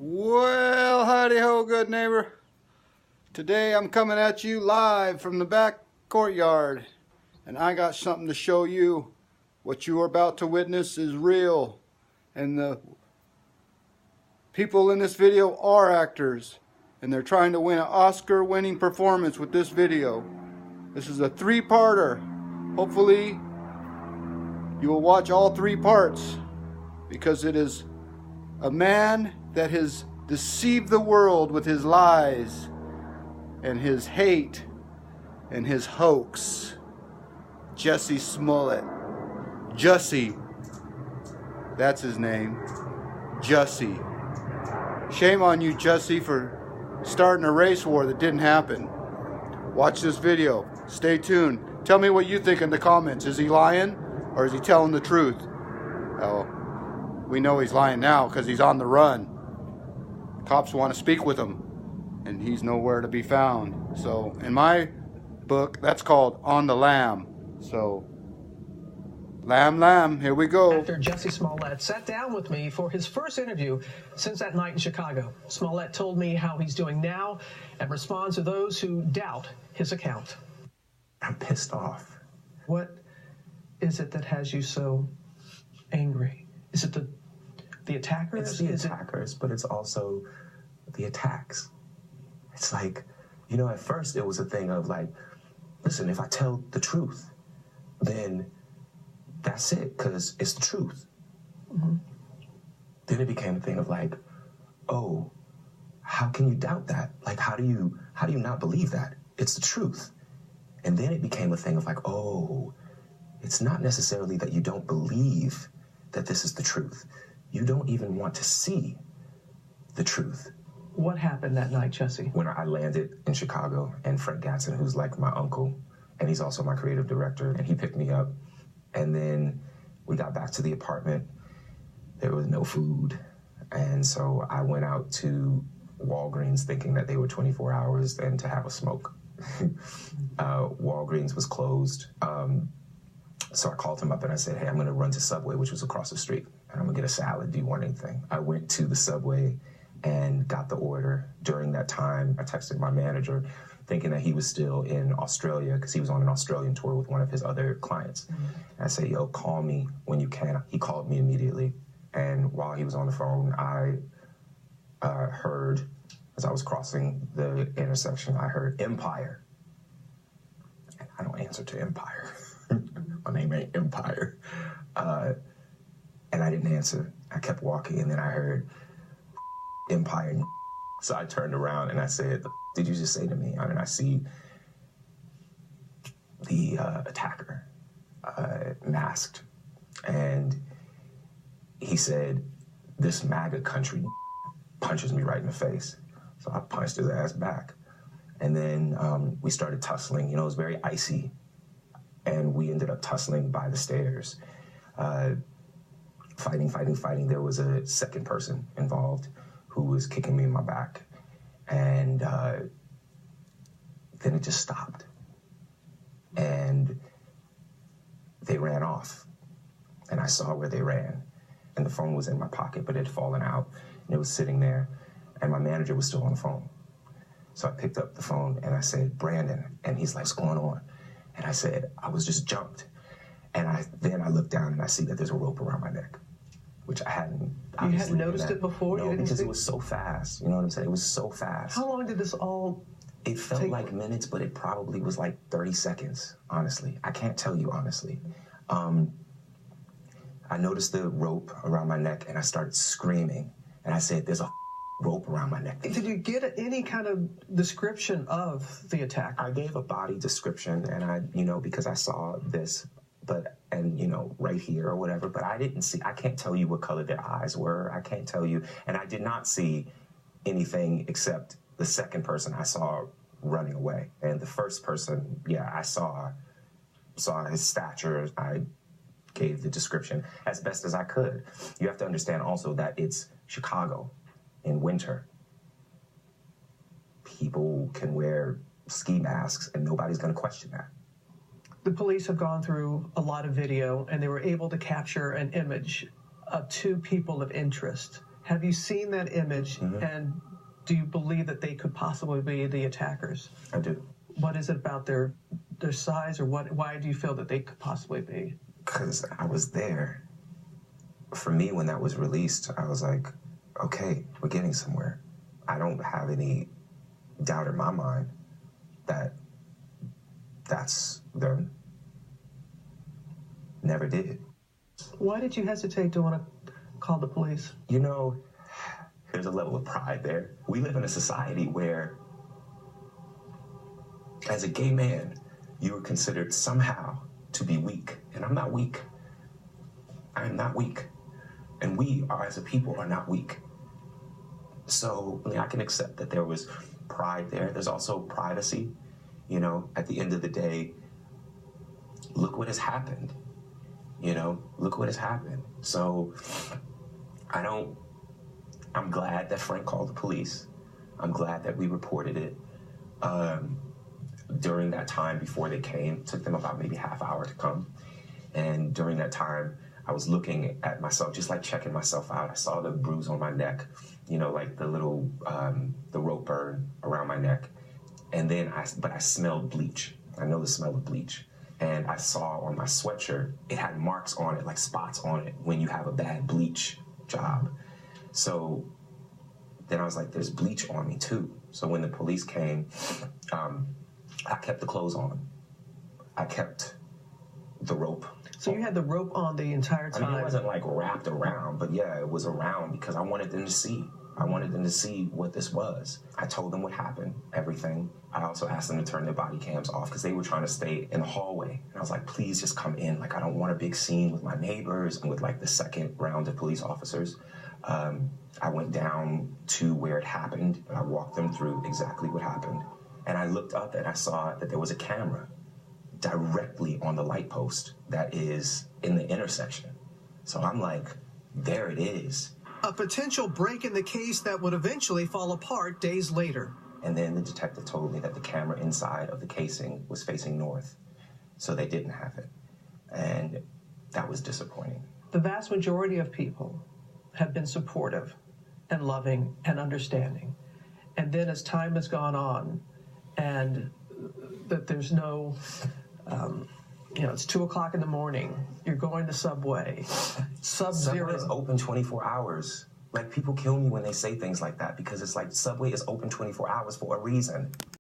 Well, howdy ho, good neighbor. Today I'm coming at you live from the back courtyard, and I got something to show you. What you are about to witness is real, and the people in this video are actors, and they're trying to win an Oscar-winning performance with this video. This is a three-parter. Hopefully you will watch all three parts, because it is a man that has deceived the world with his lies and his hate and his hoax. Jussie Smollett. Jussie. That's his name. Jussie. Shame on you, Jussie, for starting a race war that didn't happen. Watch this video. Stay tuned. Tell me what you think in the comments. Is he lying or is he telling the truth? Oh, we know he's lying now because he's on the run. Cops want to speak with him, and he's nowhere to be found. So, in my book, that's called On the Lam. So, lamb, here we go. Actor Jussie Smollett sat down with me for his first interview since that night in Chicago. Smollett told me how he's doing now and responds to those who doubt his account. I'm pissed off. What is it that has you so angry? Is it the attackers? It's the attackers, but it's also the attacks. It's like, you know, at first it was a thing of like, listen, if I tell the truth, then that's it, because it's the truth. Mm-hmm. Then it became a thing of like, oh, how can you doubt that? Like, how do you not believe that? It's the truth. And then it became a thing of like, oh, it's not necessarily that you don't believe that this is the truth. You don't even want to see the truth. What happened that night, Jussie? When I landed in Chicago, and Frank Gatson, who's like my uncle, and he's also my creative director, and he picked me up. And then we got back to the apartment. There was no food. And so I went out to Walgreens thinking that they were 24 hours and to have a smoke. Walgreens was closed. So I called him up and I said, hey, I'm going to run to Subway, which was across the street, and I'm going to get a salad. Do you want anything? I went to the Subway and got the order. During that time, I texted my manager thinking that he was still in Australia because he was on an Australian tour with one of his other clients. Mm-hmm. And I said, yo, call me when you can. He called me immediately. And while he was on the phone, I heard, as I was crossing the intersection, I heard Empire. And I don't answer to Empire. My name ain't Empire. And I didn't answer. I kept walking, and then I heard Empire. So I turned around and I said, did you just say to me? And I see the attacker masked. And he said, this MAGA country punches me right in the face. So I punched his ass back. And then we started tussling. You know, it was very icy. And we ended up tussling by the stairs. Fighting. There was a second person involved who was kicking me in my back. And then it just stopped. And they ran off. And I saw where they ran. And the phone was in my pocket, but it had fallen out. And it was sitting there. And my manager was still on the phone. So I picked up the phone and I said, Brandon. And he's like, what's going on? And I said, I was just jumped. And then I looked down and I see that there's a rope around my neck, which I hadn't. You hadn't noticed it before? No, because it was so fast. You know what I'm saying? It was so fast. How long did this all It felt like minutes, but it probably was like 30 seconds, honestly. I can't tell you honestly. I noticed the rope around my neck and I started screaming. And I said, there's a rope around my neck. Did you get any kind of description of the attack? I gave a body description, and I, you know, because I saw this, and you know, right here or whatever, but I didn't see, I can't tell you what color their eyes were. I can't tell you. And I did not see anything except the second person I saw running away. And the first person, yeah, I saw his stature. I gave the description as best as I could. You have to understand also that it's Chicago in winter. People can wear ski masks and nobody's going to question that. The police have gone through a lot of video and they were able to capture an image of two people of interest Have you seen that image, and do you believe that they could possibly be the attackers? I do. What is it about their size, or why do you feel that they could possibly be? Because I was there. For me, when that was released, I was like, okay, we're getting somewhere. I don't have any doubt in my mind that that's them. Never did. Why did you hesitate to want to call the police? You know, there's a level of pride there. We live in a society where, as a gay man, you are considered somehow to be weak. And I'm not weak. I am not weak. And we are, as a people, are not weak. So, I mean, I can accept that there was pride there. There's also privacy. You know, at the end of the day, look what has happened. You know, look what has happened. So, I'm glad that Frank called the police. I'm glad that we reported it. During that time before they came, it took them about maybe half hour to come. And during that time, I was looking at myself, just like checking myself out. I saw the bruise on my neck, you know, like the little, the rope burn around my neck. And then but I smelled bleach. I know the smell of bleach. And I saw on my sweatshirt, it had marks on it, like spots on it, when you have a bad bleach job. So then I was like, there's bleach on me too. So when the police came, I kept the clothes on. I kept the rope. So you had the rope on the entire time? I mean, it wasn't like wrapped around, but yeah, it was around because I wanted them to see. I wanted them to see what this was. I told them what happened, everything. I also asked them to turn their body cams off because they were trying to stay in the hallway. And I was like, please just come in. Like, I don't want a big scene with my neighbors and with like the second round of police officers. I went down to where it happened and I walked them through exactly what happened. And I looked up and I saw that there was a camera directly on the light post that is in the intersection. So I'm like, there it is. A potential break in the case that would eventually fall apart days later. And then the detective told me that the camera inside of the casing was facing north, so they didn't have it. And that was disappointing. The vast majority of people have been supportive and loving and understanding. And then as time has gone on, and that there's no, you know, it's 2 o'clock in the morning, you're going to Subway, Sub-Zero. Subway is open 24 hours. Like, people kill me when they say things like that because it's like Subway is open 24 hours for a reason.